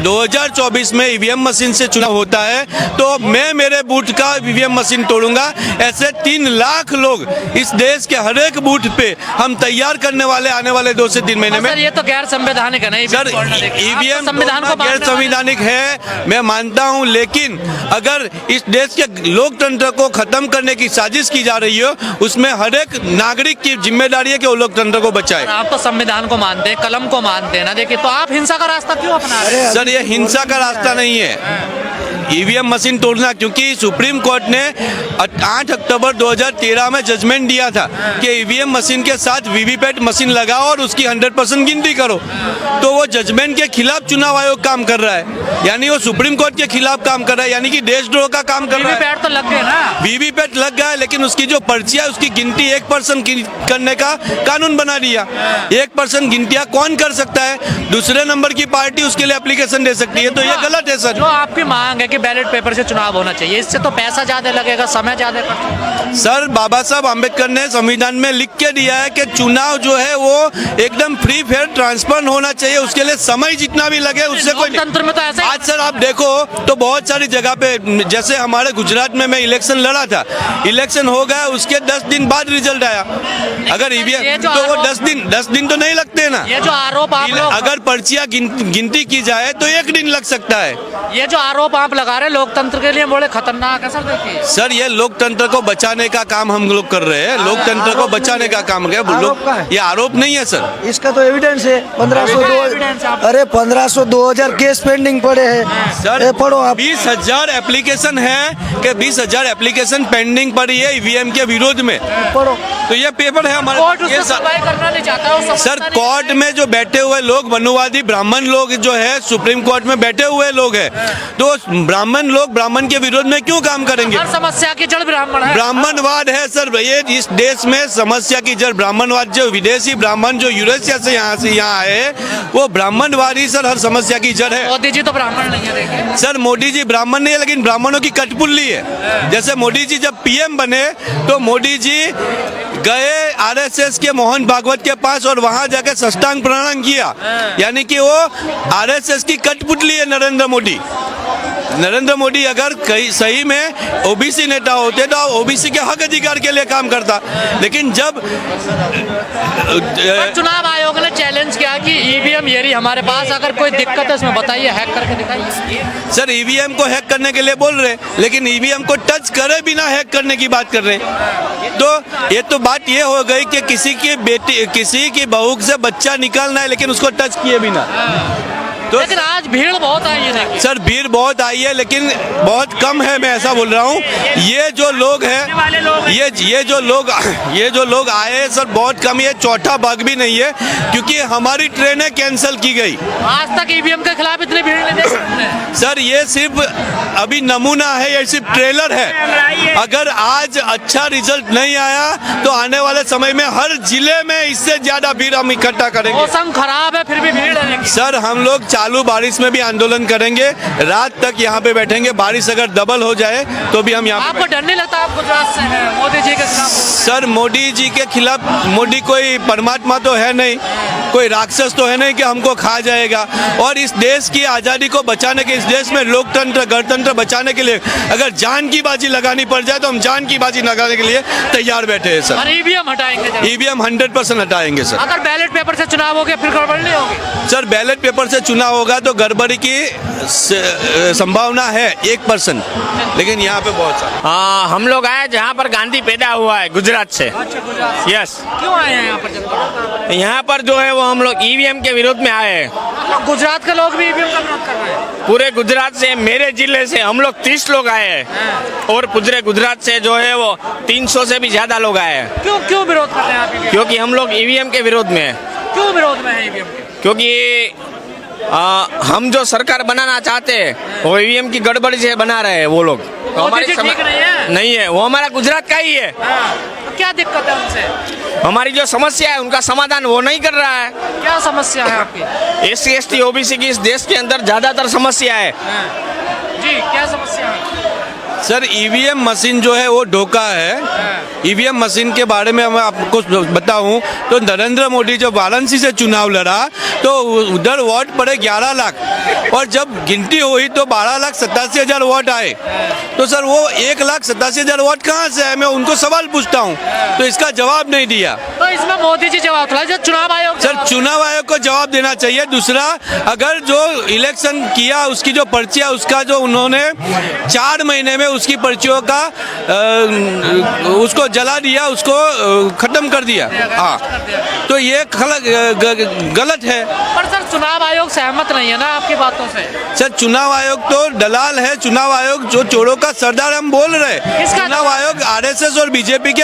2024 में EVM machine से चुनाव होता है तो मैं मेरे बूथ का ईवीएम मशीन तोड़ूंगा। ऐसे 3 लाख लोग इस देश के हर एक बूथ पे हम तैयार करने वाले आने वाले 2 से 3 महीने में। सर ये तो गैर संवैधानिक है ना सर, ईवीएम संविधान को गैर संवैधानिक है, मैं मानता हूं, लेकिन अगर इस देश के लोकतंत्र को खत्म करने की साजिश की जा रही हो उसमें हर एक नागरिक की जिम्मेदारी है कि वो लोकतंत्र को बचाए। आप तो संविधान को मानते हैं, कलम को मानते हैं ना, देखिए तो आप हिंसा का रास्ता क्यों अपना रहे हैं? सर ये हिंसा का रास्ता नहीं है ईवीएम मशीन तोड़ना, क्योंकि सुप्रीम कोर्ट ने 8 अक्टूबर 2013 में जजमेंट दिया था कि ईवीएम मशीन के साथ वीवीपैट मशीन लगाओ और उसकी 100% गिनती करो। तो वो जजमेंट के खिलाफ चुनाव आयोग काम कर रहा है, यानी वो सुप्रीम कोर्ट के खिलाफ काम कर रहा है, यानी कि देशद्रोह का काम कर रहा है। वीवीपैट तो लग गए ना, वीवीपैट लग गया है, लेकिन उसकी जो पर्ची है उसकी गिनती 1% करने का कानून बना दिया। 1% गिनतियां कौन कर सकता है? दूसरे नंबर की पार्टी उसके लिए एप्लीकेशन दे सकती है, तो ये गलत है सर। जो आपकी मांग है कि बैलेट पेपर से चुनाव होना चाहिए, इससे तो पैसा ज्यादा लगेगा, समय ज्यादा खर्च। सर बाबा साहब आम्बेडकर ने संविधान में लिख के दिया है कि चुनाव जो है वो एकदम फ्री फेयर ट्रांसपेरेंट होना चाहिए, उसके लिए समय जितना भी लगे उससे कोई तंत्र में तो ऐसा आज सर आप देखो तो बहुत सारी जगह पे, जैसे हमारे गुजरात में मैं इलेक्शन लड़ा था, इलेक्शन हो गया उसके 10 दिन बाद रिजल्ट आया। अगर ईवीएम तो वो 10 दिन तो नहीं लगते ना। ये जो आरोप आप लोग, अगर पर्चियां गिनती की जाए तो 1 दिन लग सकता है। ये जो आरोप आप लगा रहे हैं लोकतंत्र के लिए बड़े खतरनाक है सर। देखिए सर ये लोकतंत्र को बचाने का काम हम लोग कर रहे हैं, लोकतंत्र को बचाने का काम कर रहे हैं। ये आरोप नहीं है सर, इसका तो एविडेंस है। 1500 2000 केस पेंडिंग पड़े हैं सर। पढ़ो आप। 20,000 एप्लीकेशन है कि 20,000 एप्लीकेशन पेंडिंग पड़ी है ईवीएम के विरोध में, पढ़ो तो ये पेपर है हमारे। कोर्ट उससे सुनवाई करना नहीं चाहता सर कोर्ट में जो बैठे हुए लोग मनुवादी ब्राह्मण लोग जो है सुप्रीम कोर्ट में बैठे हुए लोग हैं, तो ब्राह्मण लोग ब्राह्मण के विरोध में क्यों काम करेंगे? हर समस्या की जड़ ब्राह्मण है, ब्राह्मणवाद है सर। ये इस देश में समस्या की जड़ ब्राह्मणवाद। जो विदेशी ब्राह्मण जो यूरेशिया से यहाँ आए वो ब्राह्मणवाद ही सर हर समस्या की जड़ है। मोदी जी तो ब्राह्मण नहीं है देखिए। सर मोदी जी ब्राह्मण नहीं है, लेकिन ब्राह्मणों की कठपुतली है। जैसे मोदी जी जब पीएम बने तो मोदी जी गए आरएसएस के मोहन भागवत के पास और वहां जाके साष्टांग प्रणाम किया, यानी कि वो आरएसएस की कठपुतली है नरेंद्र मोदी। नरेंद्र मोदी अगर कहीं सही में ओबीसी नेता होते तो ओबीसी के हक अधिकार के लिए काम करता, लेकिन जब चुनाव आयोग ने चैलेंज किया कि ईवीएम ये रही हमारे पास, अगर कोई दिक्कत है उसमें बताइए, हैक करके दिखाइए। सर ईवीएम को हैक करने के लिए बोल रहे, लेकिन ईवीएम को टच करे बिना हैक करने की बात कर रहे, तो ये तो बात ये हो गई कि किसी की बेटी किसी की बहू से बच्चा निकालना है लेकिन उसको टच किए बिना। तो लेकिन आज भीड़ बहुत आई है देखिए। सर भीड़ बहुत आई है लेकिन बहुत कम है, मैं ऐसा बोल रहा हूँ। ये जो लोग हैं ये जो लोग आए हैं सर बहुत कम, ये चौथा भाग भी नहीं है, क्योंकि हमारी ट्रेनें कैंसिल की गई। आज तक ईवीएम के खिलाफ इतनी भीड़ नहीं देखी सर ये सिर्फ अभी नमूना है, ये सिर्फ ट्रेलर है। अगर आज अच्छा रिजल्ट नहीं आया तो आने वाले समय में हर जिले में इससे ज्यादा भीड़ हम इकट्ठा करेंगे। मौसम खराब है फिर भी भीड़ है। सर हम लोग चालू बारिश में भी आंदोलन करेंगे, रात तक यहाँ पे बैठेंगे। बारिश अगर डबल हो जाए तो भी हम यहाँ। आपको डर नहीं लगता? आप गुजरात से हैं, मोदी जी के खिलाफ। सर मोदी जी के खिलाफ, मोदी कोई परमात्मा तो है नहीं, कोई राक्षस तो है नहीं कि हमको खा जाएगा। और इस देश की आज़ादी को बचाने के, इस देश में लोकतंत्र गणतंत्र बचाने के लिए अगर जान की बाजी लगानी पड़ जाए तो हम जान की बाजी लगाने के लिए तैयार बैठे हैं सर। ईवीएम हटाएंगे? ईवीएम 100% हटाएंगे सर। अगर बैलेट पेपर से चुनाव हो गया फिर गड़बड़ नहीं होगी? सर बैलेट पेपर से चुनाव होगा तो गड़बड़ी की संभावना है 1%, लेकिन यहाँ पे बहुत सारा। हम लोग आए जहाँ पर गांधी पैदा हुआ है, गुजरात से। यस। क्यों आए हैं यहाँ पर? यहाँ पर जो है वो हम लोग ईवीएम के विरोध में आए हैं। गुजरात के लोग भी ईवीएम का विरोध कर रहे हैं? पूरे गुजरात से, मेरे जिले से हम लोग 30 लोग आए हैं और पूरे गुजरात से जो है वो 300 से भी ज्यादा लोग आए हैं। क्यों विरोध कर रहे हैं आप? क्योंकि हम लोग ईवीएम के विरोध में हैं। क्यों विरोध में है ईवीएम के? क्योंकि हम जो सरकार बनाना चाहते हैं वो ईवीएम की गड़बड़ी से बना रहे हैं वो लोग। तो हमारी ठीक नहीं है, वो हमारा गुजरात का ही है। तो क्या दिक्कत है उनसे? हमारी जो समस्या है उनका समाधान वो नहीं कर रहा है। क्या समस्या है आपकी? SC ST OBC की इस देश के अंदर ज्यादातर समस्या है। जी क्या समस्या है? सर ईवीएम मशीन जो है वो धोखा है। ईवीएम मशीन के बारे में मैं आपको बताऊं तो नरेंद्र मोदी जब वाराणसी से चुनाव लड़ा तो उधर वोट पड़े 11 लाख और जब गिनती हुई तो 12,87,000 वोट आए। तो सर वो 1,87,000 वोट कहाँ से आए? मैं उनको सवाल पूछता हूँ तो इसका जवाब नहीं दिया। तो इसमें मोदी जी जवाब थोड़ा जो चुनाव आयोग सर चुनाव आयोग को जवाब देना चाहिए। दूसरा, अगर जो इलेक्शन किया उसकी जो पर्चियाँ उसका जो उन्होंने 4 महीने में उसकी पर्चियों का उसको जला दिया, उसको खत्म कर दिया। हाँ, तो ये गलत है। पर सर चुनाव आयोग सहमत नहीं है ना आपकी बातों से? सर चुनाव आयोग तो दलाल है। चुनाव आयोग जो चोरों का सरदार हम बोल रहे हैं। चुनाव आयोग आरएसएस और बीजेपी के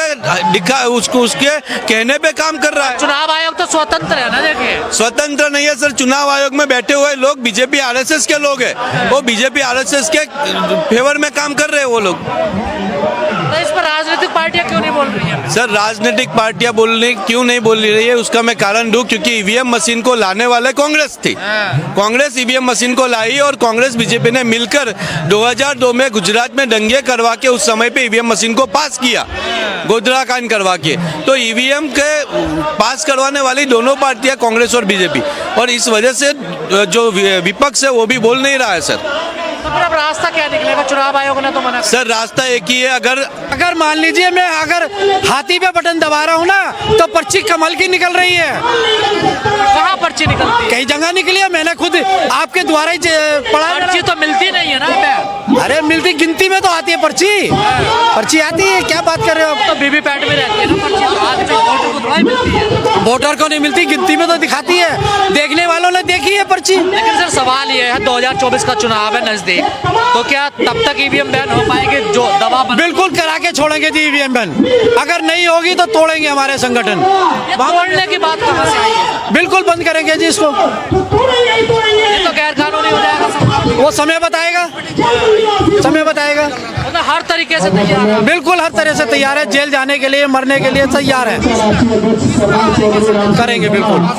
उसके कहने पे काम कर रहा है। चुनाव आयोग तो स्वतंत्र है ना? देखिए स्वतंत्र नहीं है सर। चुनाव आयोग में बैठे हुए लोग बीजेपी आरएसएस के लोग हैं। वो बीजेपी आरएसएस के फेवर में काम कर रहे हैं वो लोग। तो इस पर राजनीतिक पार्टियां क्यों नहीं बोल रही हैं? सर राजनीतिक पार्टियां क्यों नहीं बोल रही है उसका मैं कारण दूं, क्योंकि ईवीएम मशीन को लाने वाले कांग्रेस थी। कांग्रेस ईवीएम मशीन को लाई और कांग्रेस बीजेपी ने मिलकर 2002 में गुजरात में दंगे करवा के उस समय पे ईवीएम मशीन को पास किया, गोधरा कांड करवा के। तो ईवीएम के पास करवाने वाली दोनों पार्टियां कांग्रेस और बीजेपी, और इस वजह से जो विपक्ष है वो भी बोल नहीं रहा है सर। तो फिर अब रास्ता क्या निकलेगा? चुनाव आयोग ने तो मना। सर रास्ता एक ही है। अगर मान लीजिए मैं अगर हाथी पे बटन दबा रहा हूँ ना तो पर्ची कमल की निकल रही है। कहाँ पर्ची निकलती है? कई जगह निकली है, मैंने खुद आपके द्वारा ही पढ़ा। पर्ची तो मिलती नहीं है ना? अरे मिलती, गिनती में तो आती है पर्ची। पर्ची आती है, क्या बात कर रहे हो? तो वीवीपैट में रहती है ना पर्ची, तो आज जो वोटर को थोड़ा ही मिलती है। वोटर को नहीं मिलती, गिनती में तो दिखाती है। देखने वालों ने देखी है पर्ची। लेकिन सर सवाल ये है 2024 का चुनाव है नजदीक, तो क्या तब तक ईवीएम बैन हो पाएंगे? जो दवा बिल्कुल करा के छोड़ेंगे जी ईवीएम बैन। अगर नहीं होगी तो तोड़ेंगे हमारे संगठन। तोड़ने की बात कहाँ से आई है? बिल्कुल बंद करेंगे जी इसको। ये तो गैर कानूनी हो जाएगा सब। वो समय बताएगा, समय बताएगा। मतलब हर तरीके से तैयार है। बिल्कुल हर तरह से तैयार है, जेल जाने के लिए, मरने के लिए तैयार है। करेंगे बिल्कुल।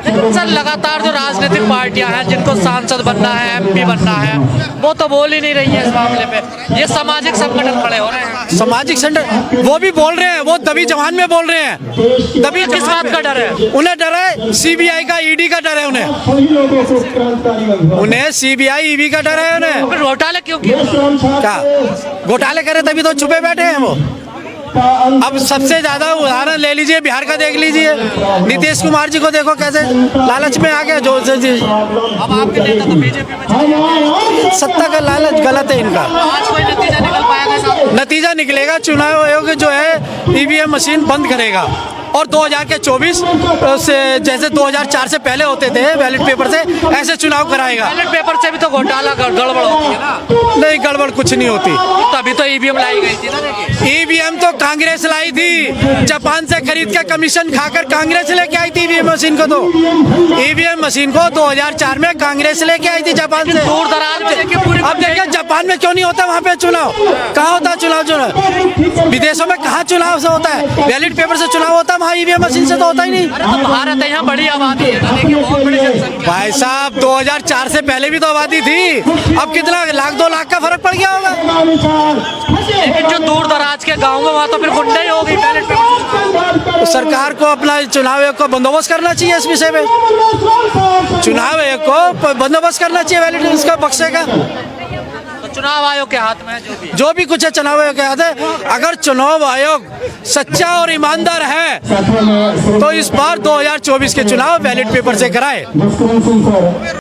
लेकिन सर लगातार जो राजनीतिक पार्टियां हैं जिनको सांसद बनना है, एमपी बनना है, वो तो बोल ही नहीं रही है इस मामले पे। ये सामाजिक संगठन खड़े हो रहे हैं। सामाजिक संगठन वो भी बोल रहे हैं, वो दबी जवान में बोल रहे हैं। दबी किस बात का डर है? उन्हें डर है सीबीआई का, ईडी का डर है उन्हें। उन्हें सीबीआई, ईडी का डर है उन्हें। फिर घोटाले क्यों किए? क्या घोटाले करे तभी तो छुपे बैठे हैं वो। अब सबसे ज्यादा उदाहरण ले लीजिए, बिहार का देख लीजिए। नीतीश कुमार जी को देखो कैसे लालच में आ गए। जो अब आपके नेता तो बीजेपी में चले गए। सत्ता का लालच गलत है इनका। आज कोई नतीजा निकल पाएगा साहब? नतीजा निकलेगा, चुनाव आयोग जो है ईवीएम मशीन बंद करेगा। और 2024 से जैसे 2004 से पहले होते थे बैलेट पेपर से, ऐसे चुनाव कराएगा। बैलेट पेपर से भी तो घोटाला गड़बड़ होती है ना? नहीं, गड़बड़ कुछ नहीं होती। तभी तो ईवीएम लाई गई थी ना। देखिए ईवीएम तो कांग्रेस लाई थी, जापान से खरीद के कमीशन खाकर कांग्रेस लेके आई थी ईवीएम मशीन को। तो ईवीएम मशीन को 2004 में कांग्रेस लेके आई थी जापान से। दूर दराज में देखिए पूरी। अब देखिए जापान में क्यों नहीं होता वहाँ पे चुनाव? कहाँ होता है चुनाव? विदेशों में कहाँ चुनाव से होता है? बैलेट पेपर से चुनाव होता है, वहाँ ईवीएम मशीन से तो होता ही नहीं। अरे तो भारत है, यहाँ बड़ी आबादी है ना। देखिए बहुत बड़ी जनसंख्या। भाई साहब 2004 से पहले भी तो आबादी थी। अब कितना लाख 2 लाख का फर्क पड़ गया होगा। लेकिन जो दूर दराज के गाँव में वहाँ तो फिर गुंडा ही हो गई बैलेट पेपर। तो सरकार को अपना चुनाव आयोग को बंदोबस्त करना चाहिए इस विषय में। चुनाव आयोग को बंदोबस्त करना चाहिए बैलेट इसका बक्से का। तो चुनाव आयोग के हाथ में है जो भी कुछ है चुनाव आयोग के हाथ है। अगर चुनाव आयोग सच्चा और ईमानदार है तो इस बार 2024 के चुनाव बैलेट पेपर से कराए।